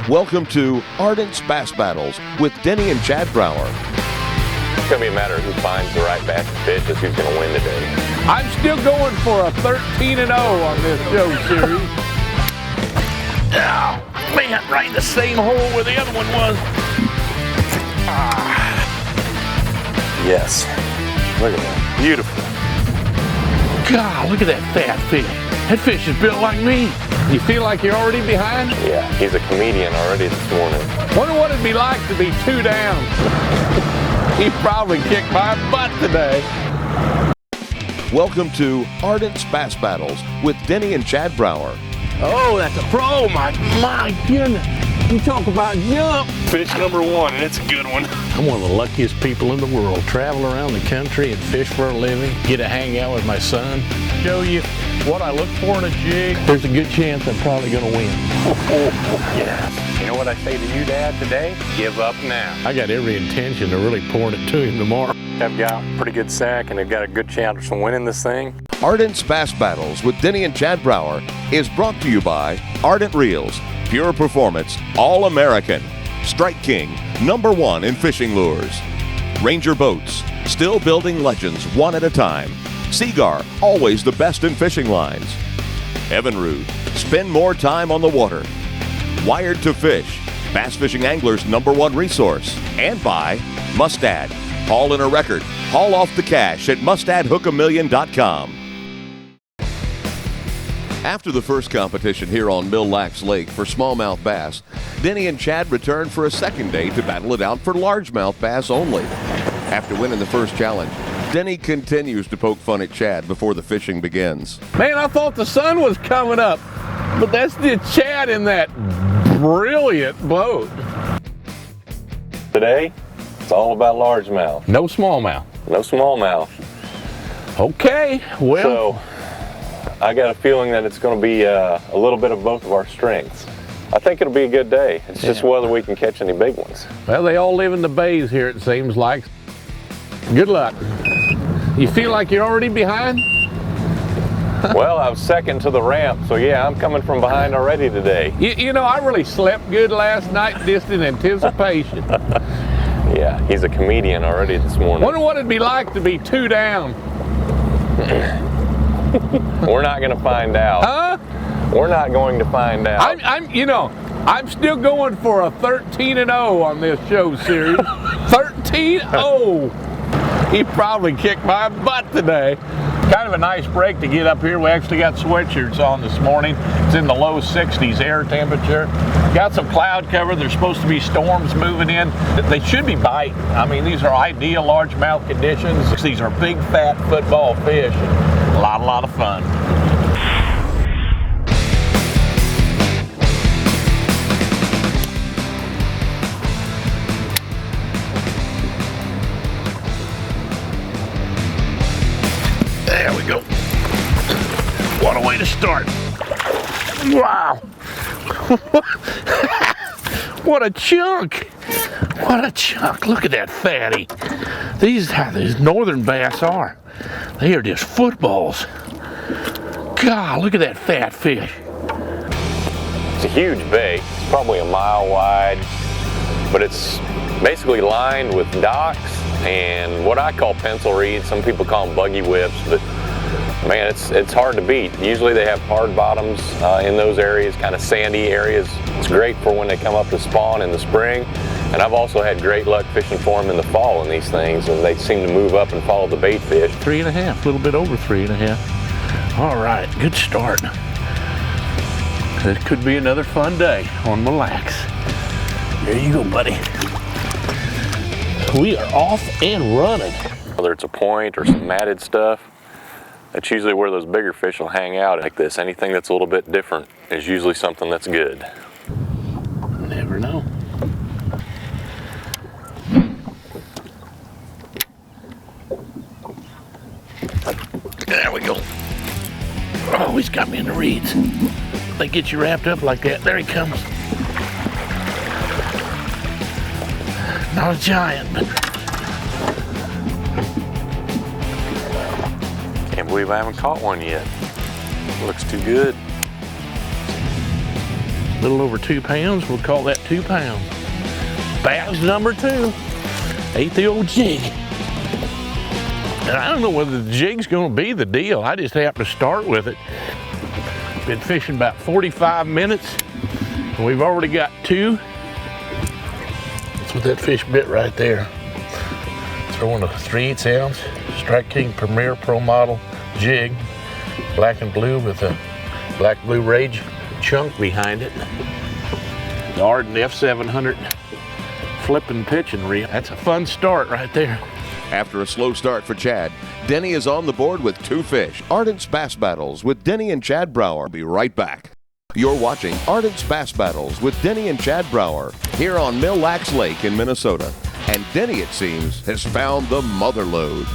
Welcome to Ardent's Bass Battles with Denny and Chad Brauer. It's going to be a matter of who finds the right batch of fish is who's going to win today. I'm still going for a 13-0 on this show series. Oh, man, right in the same hole where the other one was. Yes. Look at that. Beautiful. God, look at that fat fish. That fish is built like me. You feel like you're already behind? Yeah, he's a comedian already this morning. Wonder what it'd be like to be 2 down. He probably kicked my butt today. Welcome to Ardent's Bass Battles with Denny and Chad Brauer. Oh, that's a pro, my goodness. You talk about jump. Fish number 1, and it's a good one. I'm one of the luckiest people in the world. Travel around the country and fish for a living. Get to hang out with my son. Show you what I look for in a jig. There's a good chance I'm probably going to win. Yeah. You know what I say to you, Dad, today? Give up now. I got every intention of really pouring it to him tomorrow. I've got a pretty good sack, and they've got a good chance of winning this thing. Ardent's Bass Battles with Denny and Chad Brauer is brought to you by Ardent Reels, Pure Performance, All-American, Strike King, #1 in fishing lures, Ranger Boats, still building legends one at a time, Seagar, always the best in fishing lines, Evinrude, spend more time on the water, Wired to Fish, bass fishing anglers' #1 resource, and by Mustad, haul in a record, haul off the cash at mustadhookamillion.com. After the first competition here on Mille Lake for smallmouth bass, Denny and Chad returned for a second day to battle it out for largemouth bass only. After winning the first challenge, Denny continues to poke fun at Chad before the fishing begins. Man, I thought the sun was coming up, but that's the Chad in that brilliant boat. Today, it's all about largemouth. No smallmouth. No smallmouth. Okay, well. So, I got a feeling that it's going to be a little bit of both of our strengths. I think it'll be a good day. It's just whether we can catch any big ones. Well, they all live in the bays here, it seems like. Good luck. You feel like you're already behind? Well, I was second to the ramp, so yeah, I'm coming from behind already today. You know, I really slept good last night just in anticipation. Yeah, he's a comedian already this morning. Wonder what it'd be like to be 2 down. We're not going to find out. Huh? We're not going to find out. I'm still going for a 13-0 on this show series. 13-0. He probably kicked my butt today. Kind of a nice break to get up here. We actually got sweatshirts on this morning. It's in the low 60s air temperature. Got some cloud cover. There's supposed to be storms moving in. They should be biting. I mean, these are ideal largemouth conditions. These are big, fat football fish. A lot of fun. There we go. What a way to start. Wow. What a chunk. What a chunk. Look at that fatty. These northern bass are. They are just footballs. God, look at that fat fish. It's a huge bay. It's probably a mile wide, but it's basically lined with docks and what I call pencil reeds. Some people call them buggy whips, but man, it's hard to beat. Usually they have hard bottoms in those areas, kind of sandy areas. It's great for when they come up to spawn in the spring. And I've also had great luck fishing for them in the fall in these things, and they seem to move up and follow the bait fish. 3.5, a little bit over 3.5. All right, good start. This could be another fun day on Mille. There you go, buddy. We are off and running. Whether it's a point or some matted stuff, that's usually where those bigger fish will hang out like this. Anything that's a little bit different is usually something that's good. Never know. There we go. Oh, he's got me in the reeds. They get you wrapped up like that. There he comes. Not a giant, but can't believe I haven't caught one yet. Looks too good. A little over 2 pounds, we'll call that 2 pounds. Bass number 2. Ate the old jig. And I don't know whether the jig's gonna be the deal. I just happened to start with it. Been fishing about 45 minutes, and we've already got 2. That's what that fish bit right there. Throwing a 3/8 ounce Strike King Premier Pro Model jig, black and blue with a black blue Rage chunk behind it. The Ardent F700 flipping pitching reel. That's a fun start right there. After a slow start for Chad, Denny is on the board with 2 fish. Ardent's Bass Battles with Denny and Chad Brauer. Be right back. You're watching Ardent's Bass Battles with Denny and Chad Brauer here on Mille Lake in Minnesota. And Denny, it seems, has found the mother lode.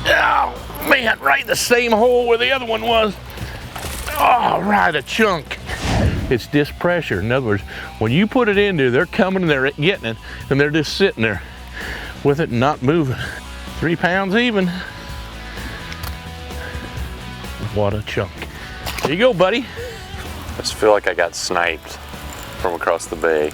Oh, man, right in the same hole where the other one was. Oh, right, a chunk. It's disc pressure. In other words, when you put it in there, they're coming and they're getting it, and they're just sitting there with it and not moving. 3 pounds even. What a chunk. There you go, buddy. I just feel like I got sniped from across the bay.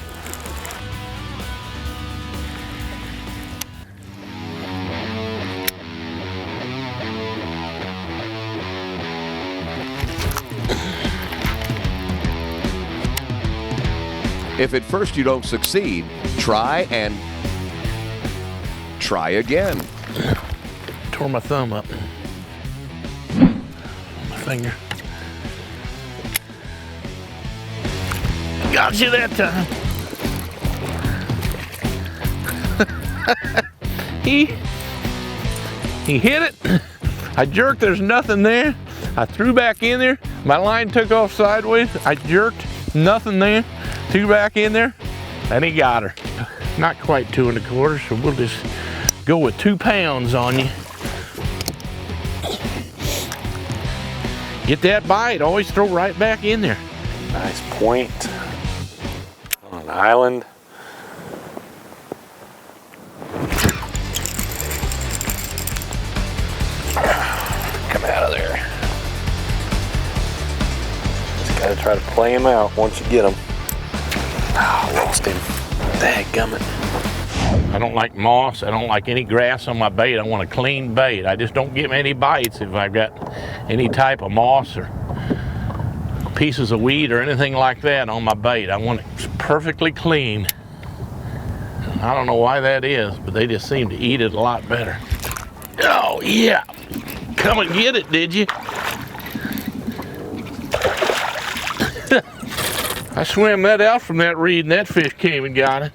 If at first you don't succeed, try and try again. Tore my thumb up. My finger. Got you that time. He hit it. I jerked, there's nothing there. I threw back in there. My line took off sideways. I jerked, nothing there. Threw back in there, and he got her. Not quite 2 1/4, so we'll just go with 2 pounds on you. Get that bite, always throw right back in there. Nice point on an island. Come out of there. Just gotta try to play him out once you get him. Oh, lost him. Dadgummit. I don't like moss. I don't like any grass on my bait. I want a clean bait. I just don't get many bites if I've got any type of moss or pieces of weed or anything like that on my bait. I want it perfectly clean. I don't know why that is, but they just seem to eat it a lot better. Oh, yeah. Come and get it, did you? I swam that out from that reed and that fish came and got it.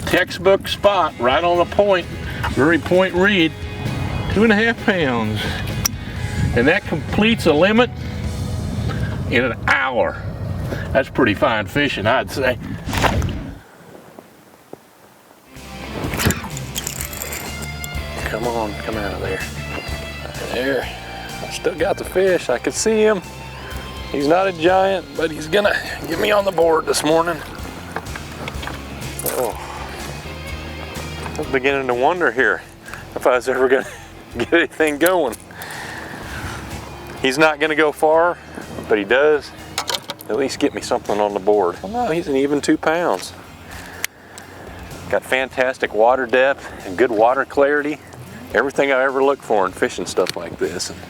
Textbook spot, right on the point, very point reed, 2 1/2 pounds. And that completes a limit in an hour. That's pretty fine fishing, I'd say. Come on, come out of there. Right there. I still got the fish, I can see him. He's not a giant, but he's gonna get me on the board this morning. Oh. I was beginning to wonder here if I was ever gonna get anything going. He's not gonna go far, but he does at least get me something on the board. Well, no, he's an even 2 pounds. Got fantastic water depth and good water clarity. Everything I ever look for in fishing stuff like this. And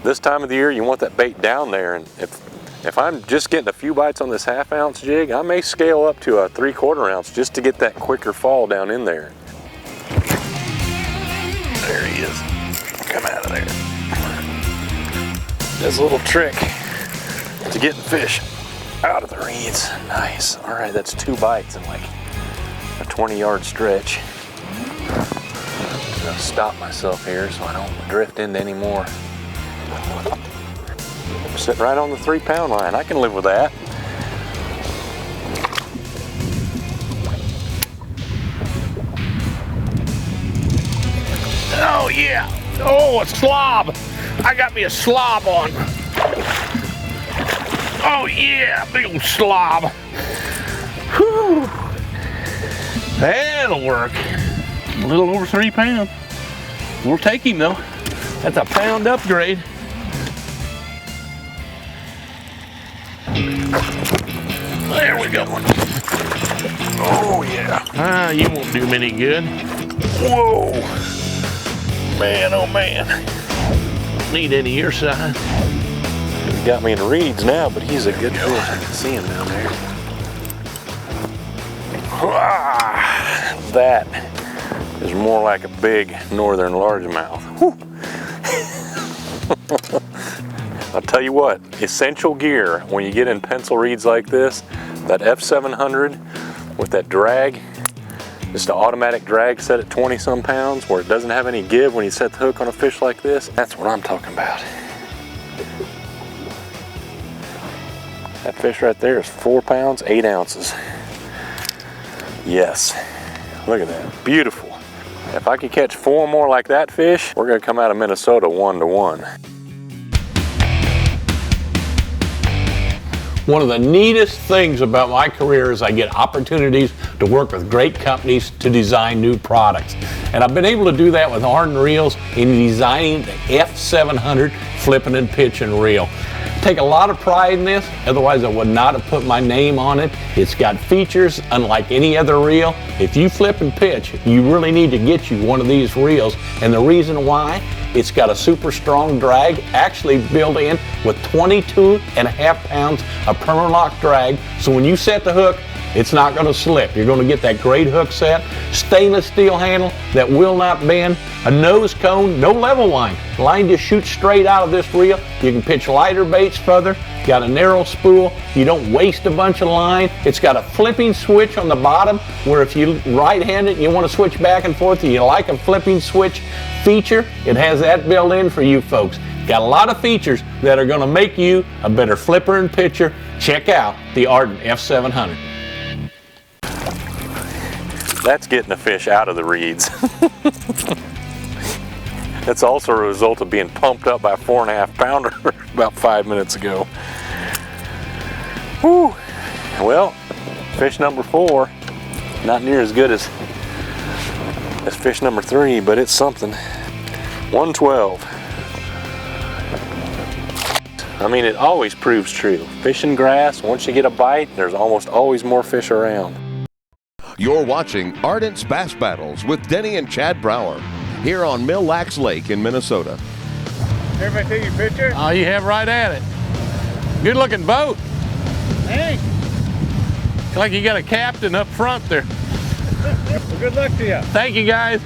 this time of the year, you want that bait down there, and if I'm just getting a few bites on this 1/2 ounce jig, I may scale up to a 3/4 ounce just to get that quicker fall down in there. There he is. Come out of there. This little trick to getting fish out of the reeds. Nice. All right, that's 2 bites in like a 20-yard stretch. I'm gonna stop myself here so I don't drift into any more. I'm sitting right on the 3 pound line. I can live with that. Oh yeah, oh, a slob. I got me a slob on. Oh yeah, big old slob. Whew. That'll work. A little over 3 pounds. We'll take him though. That's a pound upgrade. There we go. Oh yeah. You won't do me any good. Whoa. Man, oh man. Need any your size. He got me in reeds now, but he's a good fish. I can see him down there. That is more like a big northern largemouth. I'll tell you what, essential gear when you get in pencil reeds like this, that F700 with that drag, just an automatic drag set at 20 some pounds where it doesn't have any give when you set the hook on a fish like this, that's what I'm talking about. That fish right there is 4 pounds, 8 ounces. Yes, look at that, beautiful. If I could catch 4 more like that fish, we're gonna come out of Minnesota 1-1. One of the neatest things about my career is I get opportunities to work with great companies to design new products. And I've been able to do that with Ardent Reels in designing the F700 flipping and pitching reel. I take a lot of pride in this, otherwise I would not have put my name on it. It's got features unlike any other reel. If you flip and pitch, you really need to get you one of these reels. And the reason why, it's got a super strong drag, actually built in with 22.5 pounds of Permalock drag. So when you set the hook, it's not going to slip. You're going to get that great hook set, stainless steel handle that will not bend, a nose cone, no level line. The line just shoots straight out of this reel. You can pitch lighter baits further. Got a narrow spool. You don't waste a bunch of line. It's got a flipping switch on the bottom where if you right-handed and you want to switch back and forth, and you like a flipping switch feature, it has that built in for you folks. Got a lot of features that are going to make you a better flipper and pitcher. Check out the Ardent F700. That's getting a fish out of the reeds. That's also a result of being pumped up by a 4.5 pounder about 5 minutes ago. Whew. Well, fish number 4, not near as good as fish number 3, but it's something. 112. I mean, it always proves true. Fishing grass, once you get a bite, there's almost always more fish around. You're watching Ardent's Bass Battles with Denny and Chad Brauer here on Mille Lake in Minnesota. Everybody take your picture? Oh, you have right at it. Good looking boat. Thanks. Like you got a captain up front there. Well, good luck to you. Thank you, guys.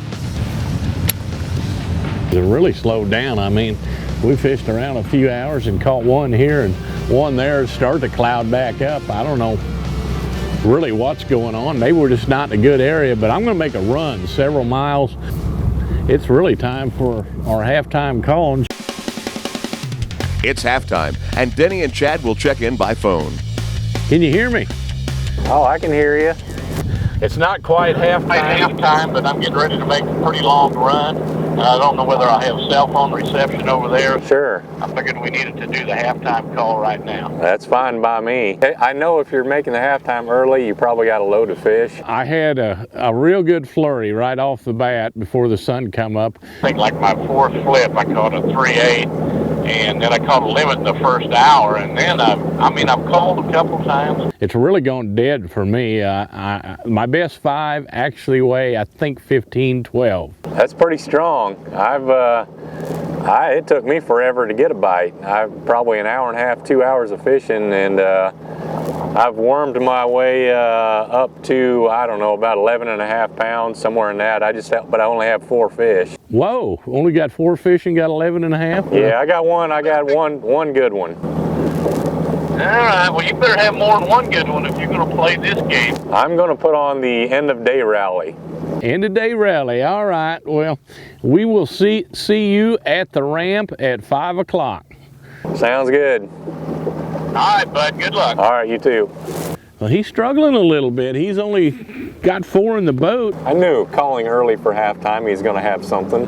It really slowed down. I mean, we fished around a few hours and caught one here and one there. Started to cloud back up. I don't know really what's going on. Maybe we're just not in a good area, but I'm going to make a run several miles. It's really time for our halftime call. It's halftime, and Denny and Chad will check in by phone. Can you hear me? Oh, I can hear you. It's not quite halftime, but I'm getting ready to make a pretty long run. I don't know whether I have cell phone reception over there. Sure. I figured we needed to do the halftime call right now. That's fine by me. I know if you're making the halftime early, you probably got a load of fish. I had a real good flurry right off the bat before the sun come up. I think like my 4th flip, I caught a 3/8. And then I caught a limit in the first hour, and then I've called a couple times. It's really gone dead for me. My best 5 actually weigh, I think, 15-12. That's pretty strong. It took me forever to get a bite. Probably an hour and a half, 2 hours of fishing, and I've wormed my way up to, I don't know, about 11.5 pounds, somewhere in that. But I only have 4 fish. Whoa, only got 4 fish and got 11.5? Yeah, I got one good one. All right, well, you better have more than one good one if you're going to play this game. I'm going to put on the end of day rally. End of day rally, all right. Well, we will see you at the ramp at 5 o'clock. Sounds good. All right, bud, good luck. All right, you too. Well, he's struggling a little bit. He's only got 4 in the boat. I knew calling early for halftime he's going to have something.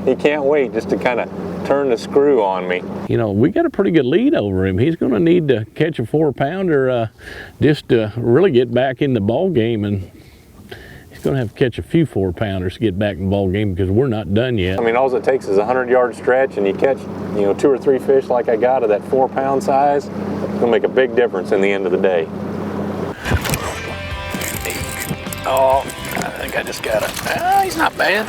He can't wait just to kind of turn the screw on me. You know, we got a pretty good lead over him. He's going to need to catch a 4 pounder just to really get back in the ball game, and Gonna have to catch a few 4-pounders to get back in the ball game because we're not done yet. I mean, all it takes is a 100-yard stretch and you catch, you know, 2 or 3 fish like I got of that 4-pound size. It'll make a big difference in the end of the day. Oh, I think I just got it. He's not bad.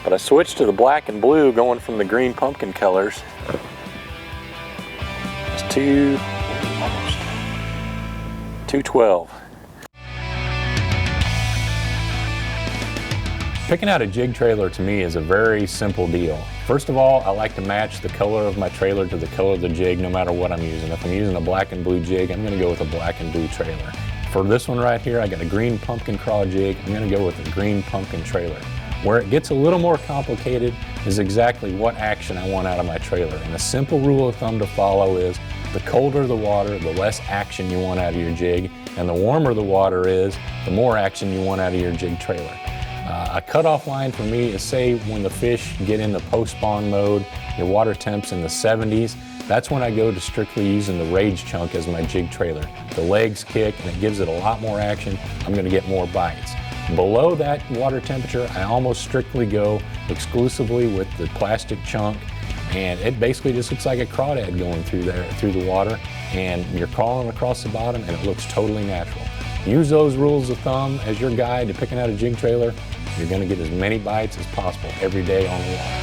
But I switched to the black and blue going from the green pumpkin colors. It's 212. Picking out a jig trailer to me is a very simple deal. First of all, I like to match the color of my trailer to the color of the jig no matter what I'm using. If I'm using a black and blue jig, I'm gonna go with a black and blue trailer. For this one right here, I got a green pumpkin craw jig. I'm gonna go with a green pumpkin trailer. Where it gets a little more complicated is exactly what action I want out of my trailer. And a simple rule of thumb to follow is the colder the water, the less action you want out of your jig. And the warmer the water is, the more action you want out of your jig trailer. A cutoff line for me is, say when the fish get into post-spawn mode, your water temp's in the 70s, that's when I go to strictly using the rage chunk as my jig trailer. The legs kick and it gives it a lot more action. I'm gonna get more bites. Below that water temperature, I almost strictly go exclusively with the plastic chunk, and it basically just looks like a crawdad going through there, through the water, and you're crawling across the bottom and it looks totally natural. Use those rules of thumb as your guide to picking out a jig trailer. You're gonna get as many bites as possible every day on the water.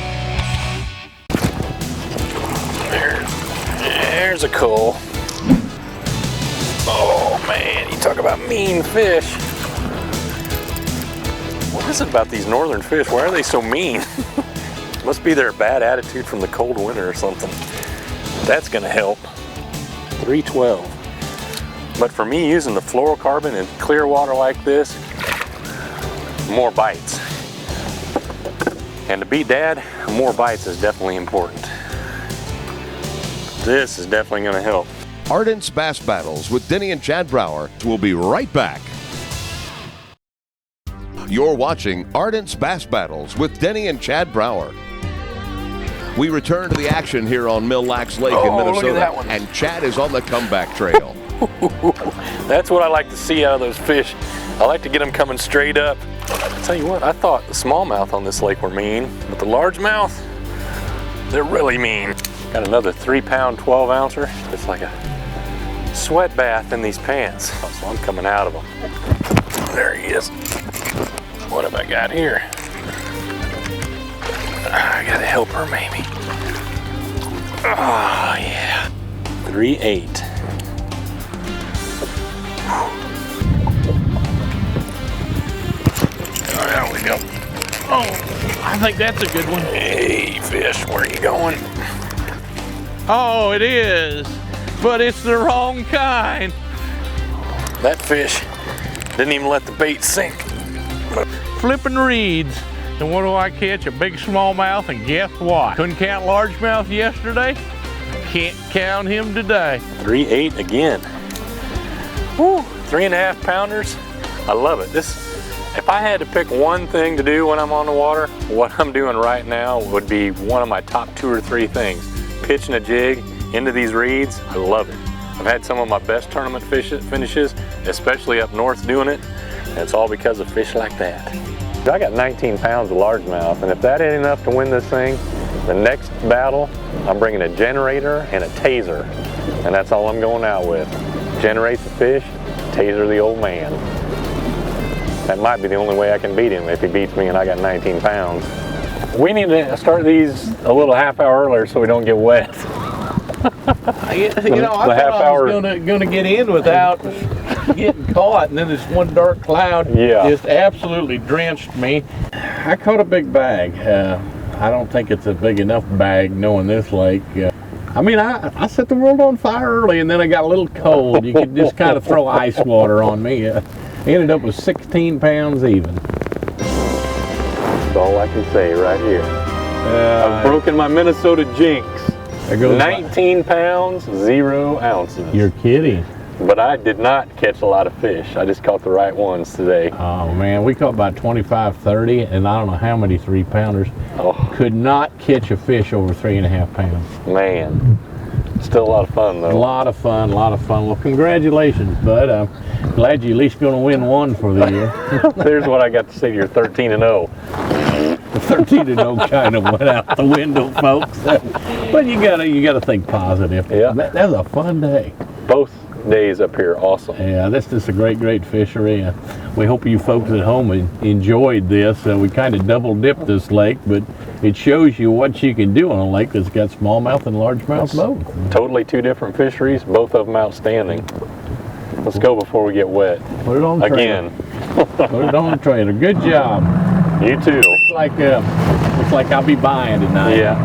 There's a coal. Oh man, you talk about mean fish. What is it about these northern fish? Why are they so mean? Must be their bad attitude from the cold winter or something. That's gonna help. 312. But for me, using the fluorocarbon in clear water like this, more bites. And to beat dad, more bites is definitely important. This is definitely gonna help. Ardent's Bass Battles with Denny and Chad Brauer will be right back. You're watching Ardent's Bass Battles with Denny and Chad Brauer. We return to the action here on Mille Lake in Minnesota, look at that one. and Chad is on the comeback trail. That's what I like to see out of those fish. I like to get them coming straight up. I'll tell you what, I thought the smallmouth on this lake were mean, but the largemouth, they're really mean. Got another 3-pound 12-ouncer. It's like a sweat bath in these pants. So I'm coming out of them. There he is. What have I got here? I got a helper maybe. Oh yeah. 3/8. Oh, there we go. Oh, I think that's a good one. Hey fish, where are you going? Oh, it is, but it's the wrong kind. That fish didn't even let the bait sink. Flipping reeds. And what do I catch? A big smallmouth, and guess what? Couldn't count largemouth yesterday. Can't count him today. 3/8 again. Woo, 3.5 pounders. I love it. If I had to pick one thing to do when I'm on the water, what I'm doing right now would be one of my top 2 or 3 things. Pitching a jig into these reeds, I love it. I've had some of my best tournament finishes, especially up north doing it. And it's all because of fish like that. I got 19 pounds of largemouth, and if that ain't enough to win this thing, the next battle, I'm bringing a generator and a taser, and that's all I'm going out with. Generate the fish, taser the old man. That might be the only way I can beat him if he beats me and I got 19 pounds. We need to start these a little half hour earlier so we don't get wet. You know, I thought I was gonna get in without getting caught, and then this one dark cloud just absolutely drenched me. I caught a big bag. I don't think it's a big enough bag knowing this lake. I mean, I set the world on fire early, and then I got a little cold. You could just kind of throw ice water on me. I ended up with 16 pounds even. That's all I can say right here. I've broken my Minnesota jinx. 19 pounds, 0 ounces. You're kidding. But I did not catch a lot of fish. I just caught the right ones today. Oh man, we caught about 25, 30, and I don't know how many 3-pounders. Oh. Could not catch a fish over 3.5 pounds. Man, Still a lot of fun, A though. lot of fun, a lot of fun. Well, congratulations, bud. I'm glad you're at least going to win one for the year. There's what I got to say. You're 13-0. The 13-0 kind of went out the window, folks. But you gotta think positive. Yeah. That was a fun day. Both days up here, awesome. Yeah, that's just a great fishery. We hope you folks at home enjoyed this. We kind of double dipped this lake, but it shows you what you can do on a lake that's got smallmouth and largemouth both. Totally two different fisheries, both of them outstanding. Let's go before we get wet. Put it on the trailer. Again. Put it on the trailer. Good job. You too. Looks like I'll be buying tonight. Yeah.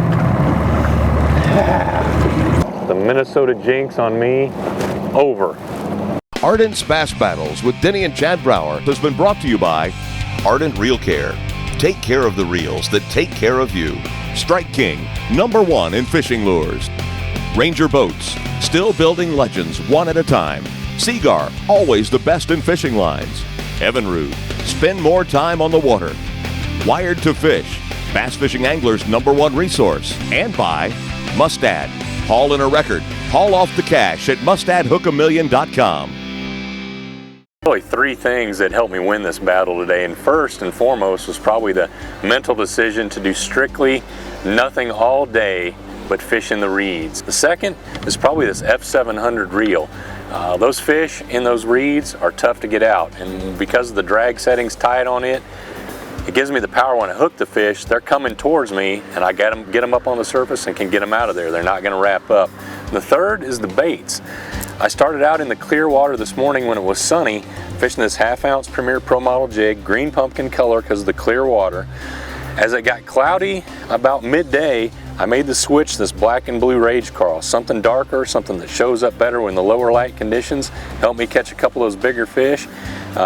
The Minnesota jinx on me, over. Ardent's Bass Battles with Denny and Chad Brauer has been brought to you by Ardent Reel Care. Take care of the reels that take care of you. Strike King, #1 in fishing lures. Ranger Boats, still building legends one at a time. Seagar, always the best in fishing lines. Evinrude, spend more time on the water. Wired to Fish, bass fishing anglers' #1 resource. And by Mustad, haul in a record, haul off the cash at mustadhookamillion.com. Really three things that helped me win this battle today, and first and foremost was probably the mental decision to do strictly nothing all day but fish in the reeds. The second is probably this F700 reel. Those fish in those reeds are tough to get out, and because of the drag settings tight on it, it gives me the power when I hook the fish. They're coming towards me, and I get them up on the surface and can get them out of there. They're not going to wrap up. The third is the baits. I started out in the clear water this morning when it was sunny, fishing this 1/2 ounce Premier Pro Model jig, green pumpkin color because of the clear water. As it got cloudy about midday, I made the switch to this black and blue Rage Carl, something darker, something that shows up better when the lower light conditions, helped me catch a couple of those bigger fish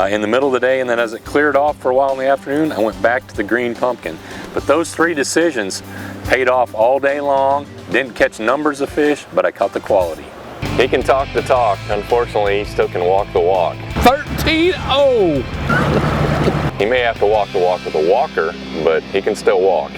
in the middle of the day, and then as it cleared off for a while in the afternoon, I went back to the green pumpkin. But those three decisions paid off all day long. Didn't catch numbers of fish, but I caught the quality. He can talk the talk. Unfortunately, he still can walk the walk. 13-0. He may have to walk the walk with a walker, but he can still walk.